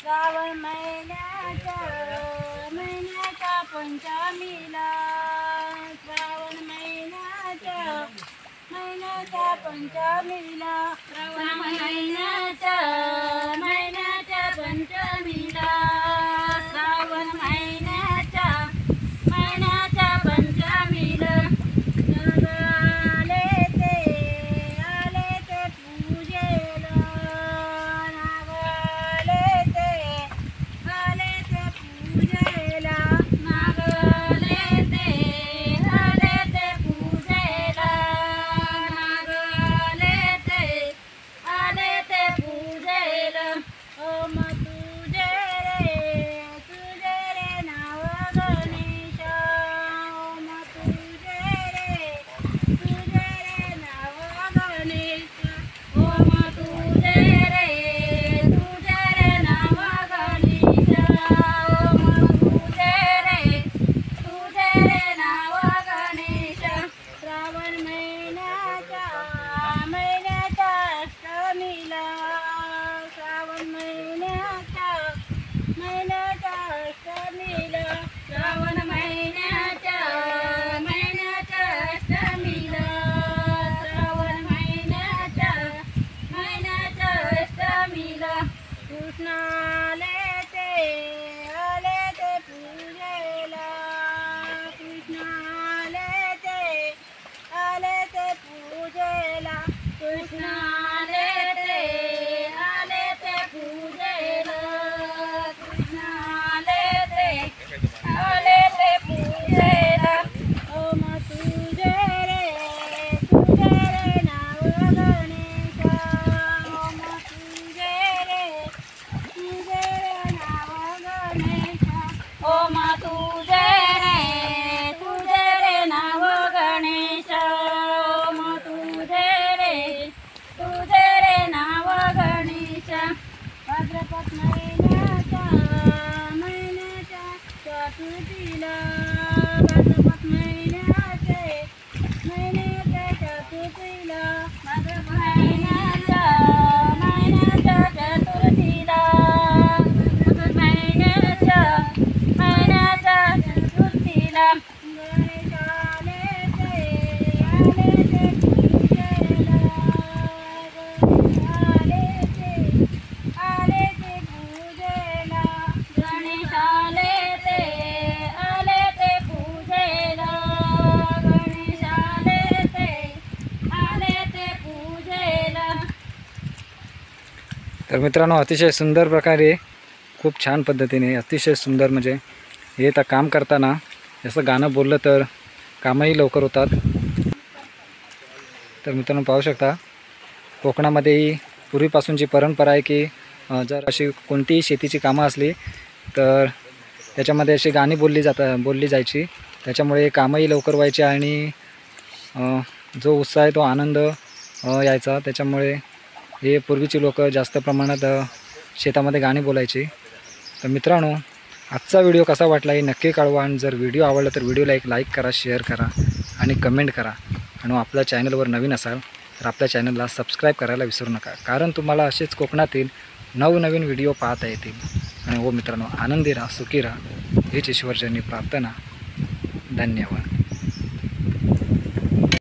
श्रावण महिन्याच्या पंचमीला, श्रावण महिन्याच्या पंचमीला, श्रावण महिन्याच्या पंचमीला, श्रावण महिन्याच्या पंचमीला आले ते पूजेला, नागले ते पूजेला, नागले ते पूजेला, नागले ते पूजेला. ओ मग तुझे रे नाव गणेश, ओ मग तुझे रे नाव गणेश, ओ मग तुझे रे नाव गणेश, ओ मग तुझे रे नाव गणेश. श्रावण महिन्याच्या अष्टमीला, श्रावण महिन्याच्या अष्टमीला, श्रावण महिन्याच्या अष्टमीला, श्रावण महिन्याच्या अष्टमीला कृष्ण आले ते पूजेला, कृष्ण आले ते पूजेला, कृष्ण आले ते पूजेला, कृष्ण आले ते पूजेला. ओ मग तुझे रे नाव गणेश, ओ मग तुझे रे नाव गणेश, ओ मग तुझे रे नाव गणेश, ओ मग तुझे रे नाव गणेश. भाद्रपद महिन्याच्या चतुर्थीला, भाद्रपद महिन्याच्या चतुर्थीला, भाद्रपद महिन्याच्या चतुर्थीला, भाद्रपद महिन्याच्या चतुर्थीला गणेश आले ते पूजेला, गणेश आले ते पूजेला, गणेश आले ते पूजेला, गणेश आले ते पूजेला. तर मित्रांनो, अतिशय सुंदर प्रकारे, खूप छान पद्धतीने, अतिशय सुंदर, म्हणजे हे तर काम करताना जसं गाणं बोललं तर कामही लवकर होतात. तर मित्रांनो, पाहू शकता कोकणामध्येही पूर्वीपासूनची परंपरा आहे की जर अशी कोणतीही शेतीची कामं असली तर त्याच्यामध्ये अशी गाणी बोलली जायची. त्याच्यामुळे कामही लवकर व्हायचे आणि जो उत्साह आहे, तो आनंद यायचा. त्याच्यामुळे हे पूर्वीची लोक जास्त प्रमाणात शेतामध्ये गाणी बोलायची. तर मित्रांनो, आजचा व्हिडिओ कसा वाटला हे नक्की कळवा. आणि जर व्हिडिओ आवडला तर व्हिडिओला एक लाईक करा, शेअर करा आणि कमेंट करा. आणि आपल्या चॅनलवर नवीन असाल तर आपल्या चॅनलला सबस्क्राईब करायला विसरू नका, कारण तुम्हाला असेच कोकणातील नवनवीन व्हिडिओ पाहता येतील. आणि हो मित्रांनो, आनंदी राहा, सुखी राहा हीच ईश्वरचरणी प्रार्थना. धन्यवाद.